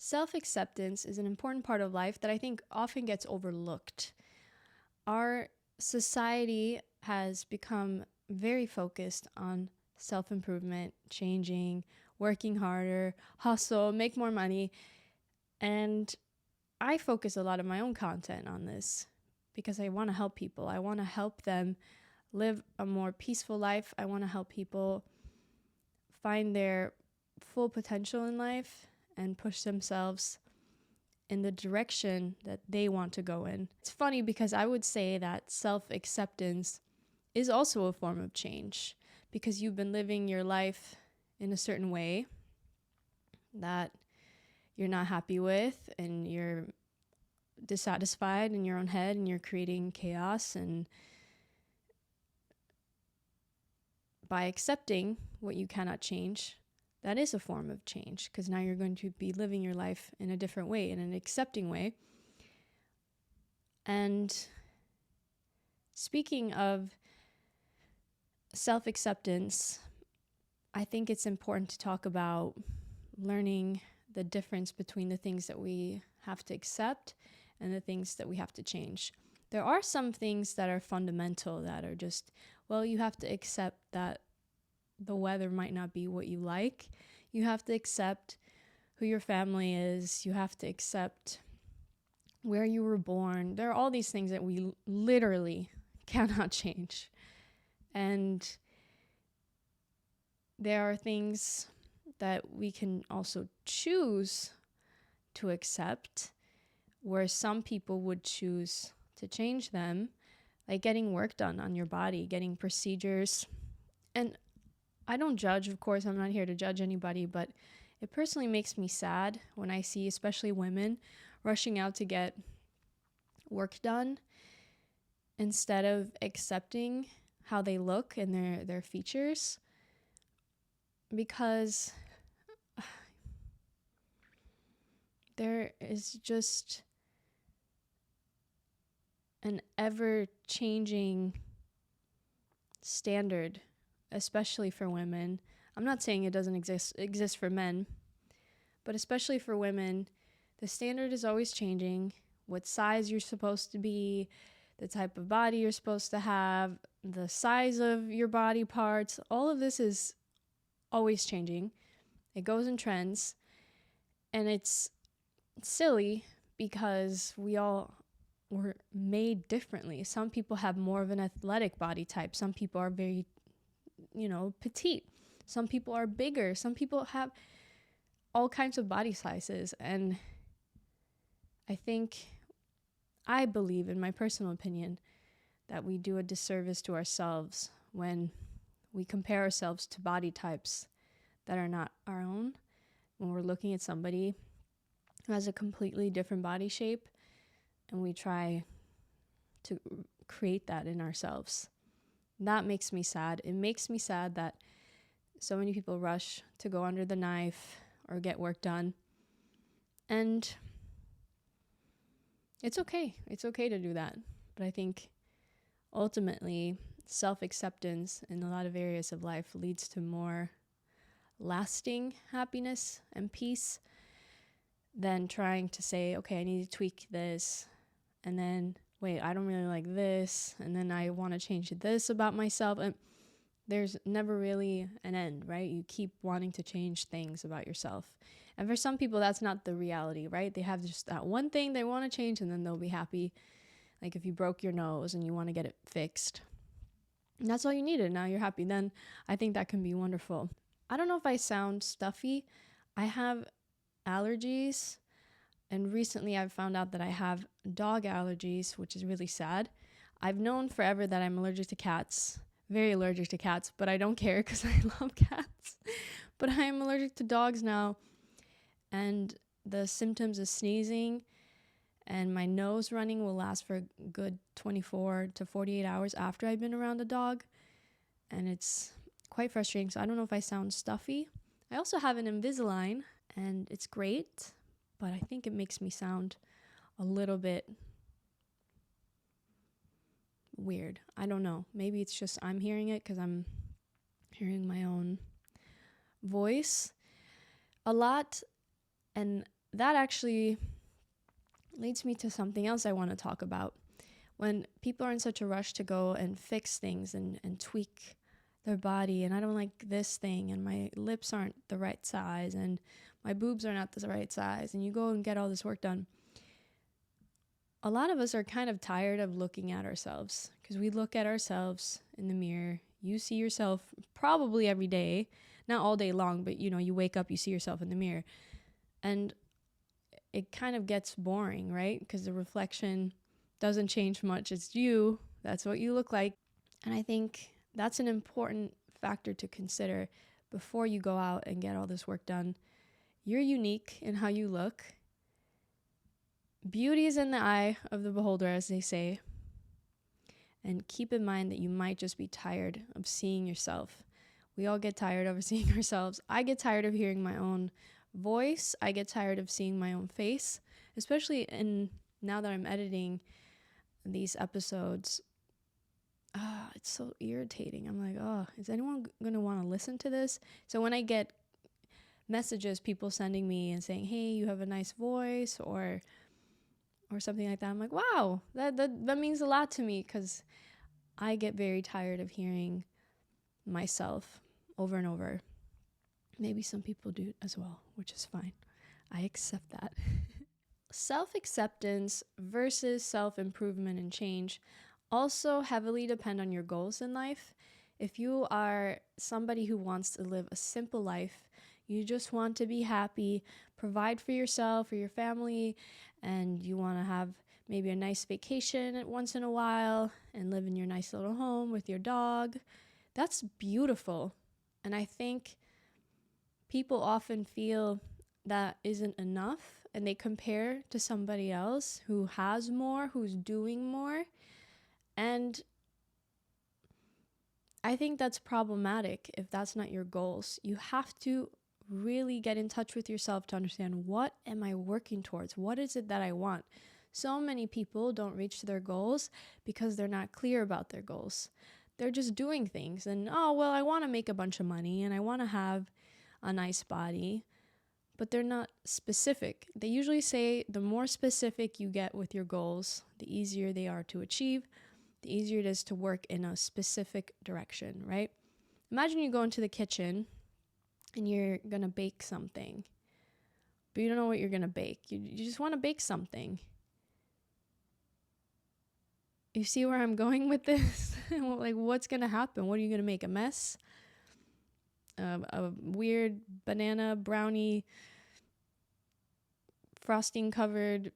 Self-acceptance is an important part of life that I think often gets overlooked. Our society has become very focused on self-improvement, changing, working harder, hustle, make more money. And I focus a lot of my own content on this because I want to help people. I want to help them live a more peaceful life. I want to help people find their full potential in life and push themselves in the direction that they want to go in. It's funny because I would say that self-acceptance is also a form of change because you've been living your life in a certain way that you're not happy with and you're dissatisfied in your own head and you're creating chaos. And by accepting what you cannot change, that is a form of change because now you're going to be living your life in a different way, in an accepting way. And speaking of self-acceptance, I think it's important to talk about learning the difference between the things that we have to accept and the things that we have to change. There are some things that are fundamental that are just, well, you have to accept that the weather might not be what you like. You have to accept who your family is. You have to accept where you were born. There are all these things that we literally cannot change. And there are things that we can also choose to accept, where some people would choose to change them, like getting work done on your body, getting procedures. And I don't judge, of course, I'm not here to judge anybody, but it personally makes me sad when I see especially women rushing out to get work done instead of accepting how they look and their features, because there is just an ever-changing standard, especially for women. I'm not saying it doesn't exist for men, but especially for women, the standard is always changing. What size you're supposed to be, the type of body you're supposed to have, the size of your body parts, all of this is always changing. It goes in trends, and it's silly because we all were made differently. Some people have more of an athletic body type. Some people are very, petite. Some people are bigger. Some people have all kinds of body sizes. And I believe, in my personal opinion, that we do a disservice to ourselves when we compare ourselves to body types that are not our own. When we're looking at somebody who has a completely different body shape and we try to create that in ourselves. That makes me sad. It makes me sad that so many people rush to go under the knife or get work done. And it's okay. It's okay to do that. But I think ultimately self-acceptance in a lot of areas of life leads to more lasting happiness and peace than trying to say, okay, I need to tweak this, and then, wait, I don't really like this, and then I want to change this about myself. And there's never really an end, right? You keep wanting to change things about yourself. And for some people, that's not the reality, right? They have just that one thing they want to change, and then they'll be happy. Like if you broke your nose and you want to get it fixed, and that's all you needed, now you're happy, then I think that can be wonderful. I don't know if I sound stuffy. I have allergies, and recently I've found out that I have dog allergies, which is really sad. I've known forever that I'm allergic to cats, very allergic to cats, but I don't care because I love cats. But I am allergic to dogs now, and the symptoms of sneezing and my nose running will last for a good 24 to 48 hours after I've been around a dog, and it's quite frustrating. So I don't know if I sound stuffy. I also have an Invisalign, and it's great, but I think it makes me sound a little bit weird. I don't know. Maybe it's just I'm hearing it because I'm hearing my own voice a lot. And that actually leads me to something else I want to talk about. When people are in such a rush to go and fix things and tweak their body, and I don't like this thing, and my lips aren't the right size, and my boobs are not the right size, and you go and get all this work done. A lot of us are kind of tired of looking at ourselves, because we look at ourselves in the mirror. You see yourself probably every day, not all day long, but you wake up, you see yourself in the mirror, and it kind of gets boring, right? Because the reflection doesn't change much. It's you. That's what you look like. And I think that's an important factor to consider before you go out and get all this work done. You're unique in how you look. Beauty is in the eye of the beholder, as they say. And keep in mind that you might just be tired of seeing yourself. We all get tired of seeing ourselves. I get tired of hearing my own voice. I get tired of seeing my own face, especially now that I'm editing these episodes. It's so irritating. I'm like, is anyone going to want to listen to this? So when I get messages, people sending me and saying, hey, you have a nice voice, or something like that, I'm like, wow, that means a lot to me, because I get very tired of hearing myself over and over. Maybe some people do as well, which is fine. I accept that. Self-acceptance versus self-improvement and change also heavily depend on your goals in life. If you are somebody who wants to live a simple life, you just want to be happy, provide for yourself or your family, and you want to have maybe a nice vacation once in a while and live in your nice little home with your dog, that's beautiful. And I think people often feel that isn't enough, and they compare to somebody else who has more, who's doing more. And I think that's problematic if that's not your goals. You have to really get in touch with yourself to understand, what am I working towards? What is it that I want? So many people don't reach their goals because they're not clear about their goals. They're just doing things and, I want to make a bunch of money and I want to have a nice body, but they're not specific. They usually say the more specific you get with your goals, the easier they are to achieve, the easier it is to work in a specific direction, right? Imagine you go into the kitchen and you're going to bake something, but you don't know what you're going to bake. You just want to bake something. You see where I'm going with this? Like, what's going to happen? What are you going to make? A mess? A weird banana brownie frosting covered.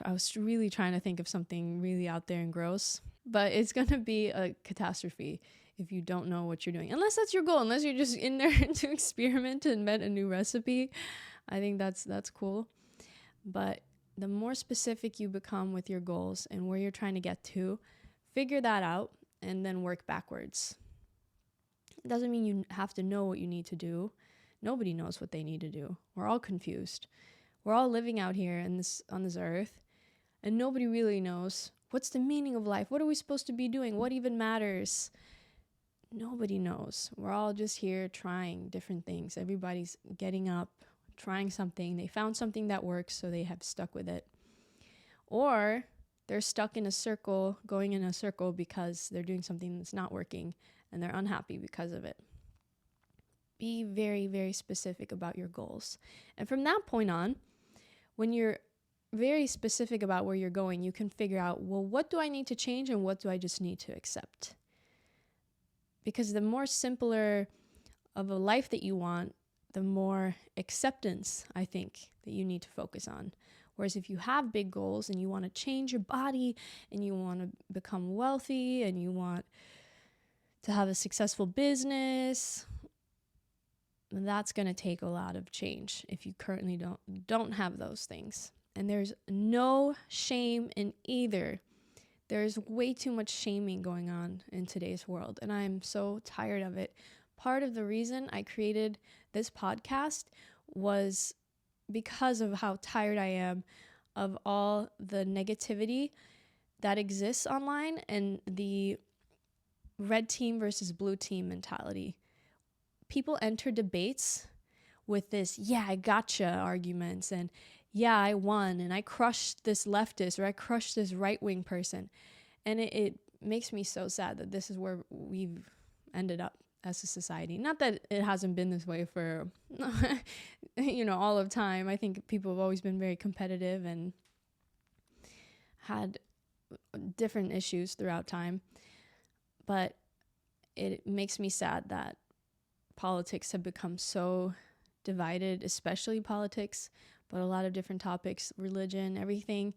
I was really trying to think of something really out there and gross, but it's going to be a catastrophe if you don't know what you're doing. Unless that's your goal, unless you're just in there to experiment and invent a new recipe. I think that's cool. But the more specific you become with your goals and where you're trying to get to, figure that out and then work backwards. It doesn't mean you have to know what you need to do. Nobody knows what they need to do. We're all confused. We're all living out here on this earth, and nobody really knows what's the meaning of life. What are we supposed to be doing? What even matters? Nobody knows. We're all just here trying different things. Everybody's getting up, trying something. They found something that works, so they have stuck with it. Or they're stuck in a circle, going in a circle because they're doing something that's not working and they're unhappy because of it. Be very, very specific about your goals. And from that point on, when you're very specific about where you're going, you can figure out, well, what do I need to change and what do I just need to accept? Because the more simpler of a life that you want, the more acceptance I think that you need to focus on. Whereas if you have big goals and you want to change your body and you want to become wealthy and you want to have a successful business, that's going to take a lot of change if you currently don't have those things. And there's no shame in either. There's way too much shaming going on in today's world, and I'm so tired of it. Part of the reason I created this podcast was because of how tired I am of all the negativity that exists online and the red team versus blue team mentality. people enter debates with this, yeah, I gotcha arguments, and yeah, I won, and I crushed this leftist, or I crushed this right-wing person. And it makes me so sad that this is where we've ended up as a society. Not that it hasn't been this way for, all of time. I think people have always been very competitive and had different issues throughout time. But it makes me sad that politics have become so divided, especially politics, but a lot of different topics, religion, everything.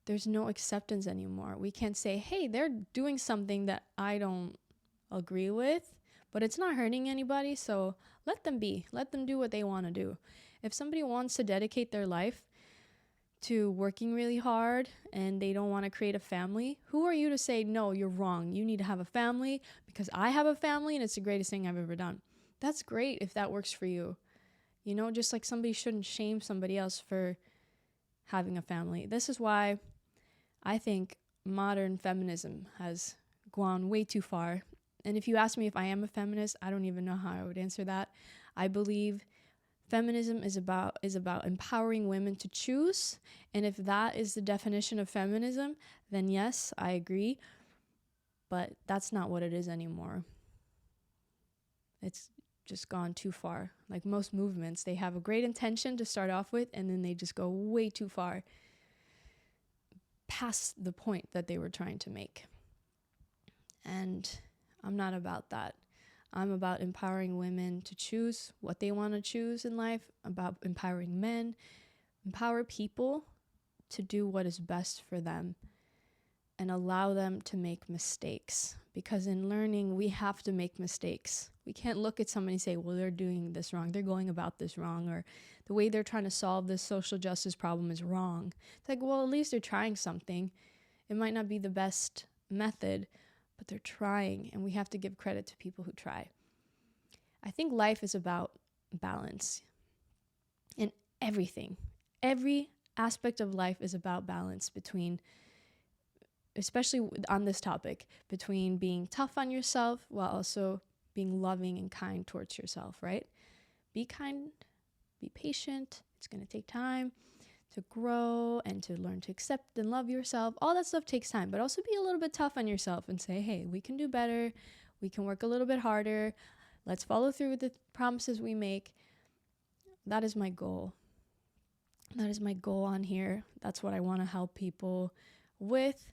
There's no acceptance anymore. We can't say, hey, they're doing something that I don't agree with, but it's not hurting anybody, so let them be. Let them do what they want to do. If somebody wants to dedicate their life to working really hard and they don't want to create a family, who are you to say, no, you're wrong, you need to have a family because I have a family and it's the greatest thing I've ever done? That's great if that works for you. Just like somebody shouldn't shame somebody else for having a family. This is why I think modern feminism has gone way too far. And if you ask me if I am a feminist, I don't even know how I would answer that. I believe feminism is about empowering women to choose. And if that is the definition of feminism, then yes, I agree. But that's not what it is anymore. It's just gone too far. Like most movements, they have a great intention to start off with, and then they just go way too far past the point that they were trying to make. And I'm not about that. I'm about empowering women to choose what they want to choose in life, about empowering men, empower people to do what is best for them and allow them to make mistakes. Because in learning, we have to make mistakes. We can't look at somebody and say, well, they're doing this wrong, they're going about this wrong, or the way they're trying to solve this social justice problem is wrong. It's like, well, at least they're trying something. It might not be the best method, but they're trying, and we have to give credit to people who try. I think life is about balance in everything. Every aspect of life is about balance between, especially on this topic, between being tough on yourself while also being loving and kind towards yourself, right? Be kind, be patient. It's going to take time to grow and to learn to accept and love yourself. All that stuff takes time, but also be a little bit tough on yourself and say, hey, we can do better. We can work a little bit harder. Let's follow through with the promises we make. That is my goal. That is my goal on here. That's what I want to help people with.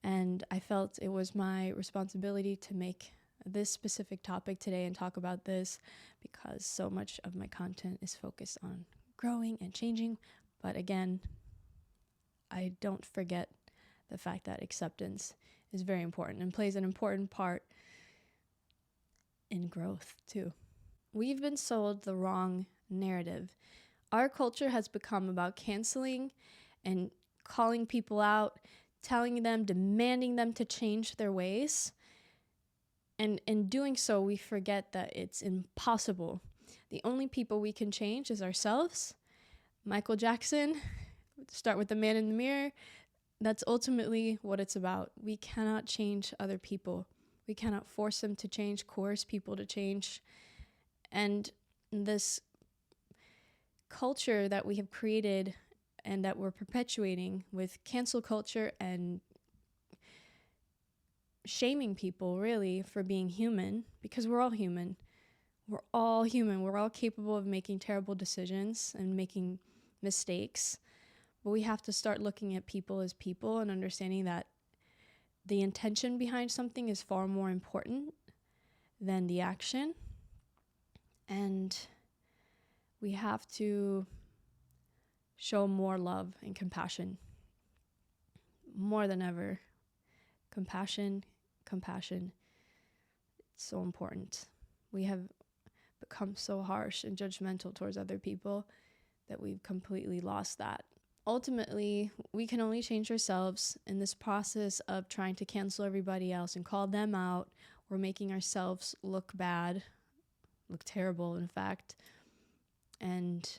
And I felt it was my responsibility to make this specific topic today and talk about this because so much of my content is focused on growing and changing. But again, I don't forget the fact that acceptance is very important and plays an important part in growth too. We've been sold the wrong narrative. Our culture has become about canceling and calling people out, telling them, demanding them to change their ways. And in doing so, we forget that it's impossible. The only people we can change is ourselves. Michael Jackson, start with the man in the mirror. That's ultimately what it's about. We cannot change other people. We cannot force them to change, coerce people to change. And this culture that we have created and that we're perpetuating with cancel culture and shaming people really for being human, because we're all human. We're all human. We're all capable of making terrible decisions and making mistakes. But we have to start looking at people as people and understanding that the intention behind something is far more important than the action. And we have to show more love and compassion. More than ever. Compassion. It's so important. We have become so harsh and judgmental towards other people that we've completely lost that. Ultimately, we can only change ourselves. In this process of trying to cancel everybody else and call them out. We're making ourselves look bad, look terrible, in fact, and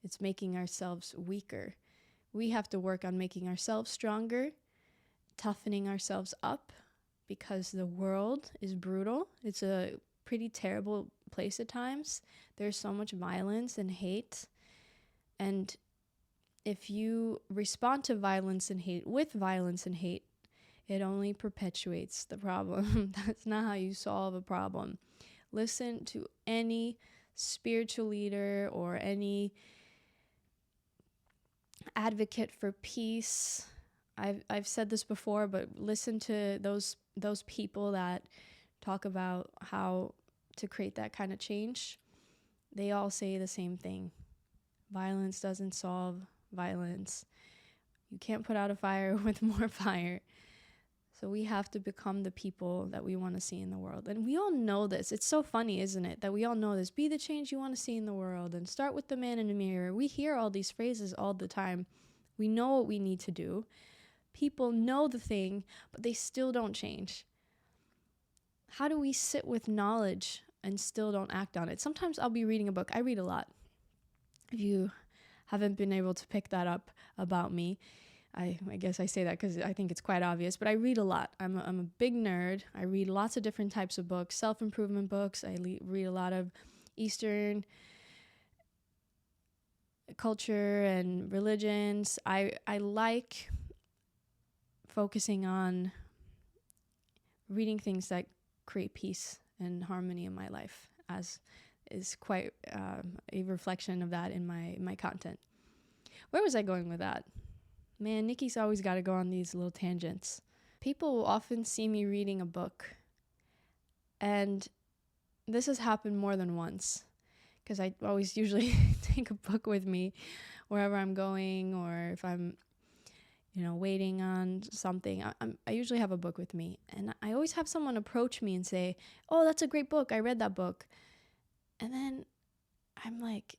it's making ourselves weaker. We have to work on making ourselves stronger, toughening ourselves up, because the world is brutal. It's a pretty terrible place at times. There's so much violence and hate. And if you respond to violence and hate with violence and hate, it only perpetuates the problem. That's not how you solve a problem. Listen to any spiritual leader or any advocate for peace. I've said this before, but listen to those people that talk about how to create that kind of change. They all say the same thing. Violence doesn't solve violence. You can't put out a fire with more fire. So we have to become the people that we want to see in the world. And we all know this. It's so funny, isn't it? That we all know this. Be the change you want to see in the world and start with the man in the mirror. We hear all these phrases all the time. We know what we need to do. People know the thing, but they still don't change. How do we sit with knowledge and still don't act on it? Sometimes I'll be reading a book. I read a lot. If you haven't been able to pick that up about me, I guess I say that because I think it's quite obvious, but I read a lot. I'm a big nerd. I read lots of different types of books, self-improvement books. I read a lot of Eastern culture and religions. I like focusing on reading things that create peace and harmony in my life, as is quite a reflection of that in my content. Where was I going with that? Man, Nikki's always got to go on these little tangents. People will often see me reading a book, and this has happened more than once, because I always usually take a book with me wherever I'm going, or if I'm, waiting on something. I usually have a book with me, and I always have someone approach me and say, "Oh, that's a great book. I read that book." And then I'm like,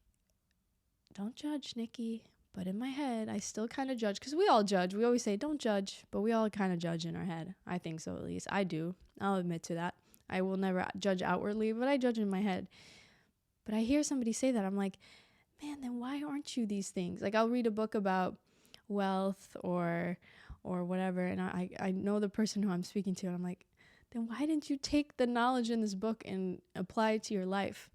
"Don't judge, Nikki." But in my head, I still kind of judge, because we all judge. We always say, don't judge, but we all kind of judge in our head. I think so, at least. I do. I'll admit to that. I will never judge outwardly, but I judge in my head. But I hear somebody say that. I'm like, man, then why aren't you these things? Like, I'll read a book about wealth or whatever, and I know the person who I'm speaking to, and I'm like, then why didn't you take the knowledge in this book and apply it to your life?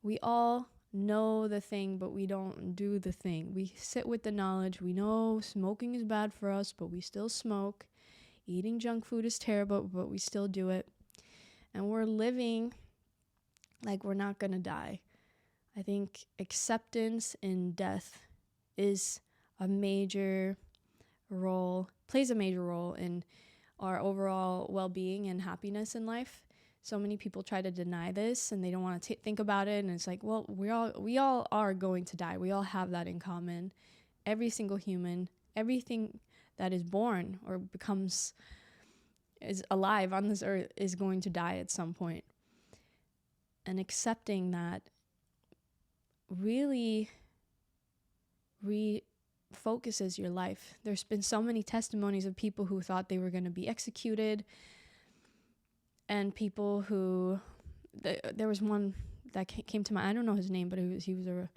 We all know the thing, but we don't do the thing. We sit with the knowledge. We know smoking is bad for us, but we still smoke. Eating junk food is terrible, but we still do it. And we're living like we're not going to die. I think acceptance in death plays a major role in our overall well-being and happiness in life. So many people try to deny this, and they don't want to think about it. And it's like, well, we all are going to die. We all have that in common. Every single human, everything that is born or is alive on this earth is going to die at some point. And accepting that really refocuses your life. There's been so many testimonies of people who thought they were going to be executed, and people who, there was one that came to mind. I don't know his name, but he was a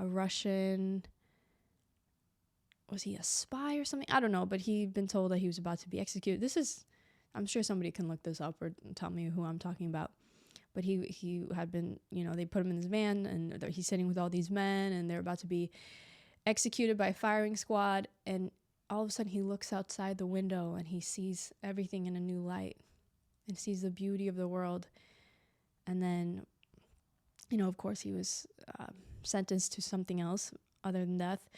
Russian. Was he a spy or something? I don't know, but he'd been told that he was about to be executed. I'm sure somebody can look this up or tell me who I'm talking about. But he had been, they put him in this van, and he's sitting with all these men, and they're about to be executed by a firing squad. And all of a sudden he looks outside the window, and he sees everything in a new light, and sees the beauty of the world. And then, of course, he was sentenced to something else other than death.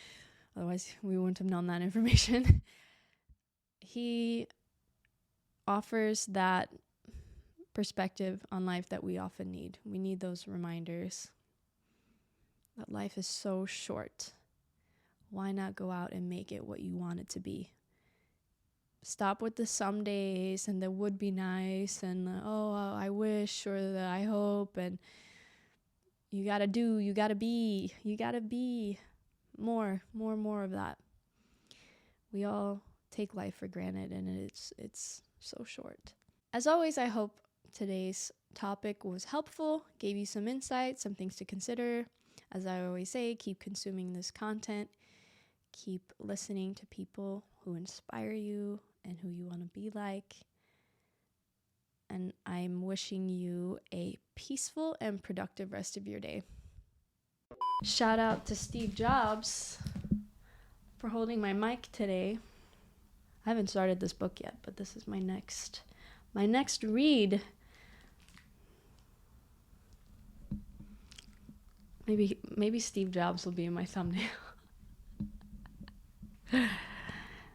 Otherwise, we wouldn't have known that information. He offers that perspective on life that we often need. We need those reminders that life is so short. Why not go out and make it what you want it to be? Stop with the some days and the would be nice and I wish or the I hope, and you gotta be more of that. We all take life for granted, and it's so short. As always, I hope today's topic was helpful, gave you some insight, some things to consider. As I always say, keep consuming this content, keep listening to people who inspire you and who you want to be like. and I'm wishing you a peaceful and productive rest of your day. Shout out to Steve Jobs for holding my mic today. I haven't started this book yet, but this is my next read. Maybe Steve Jobs will be in my thumbnail.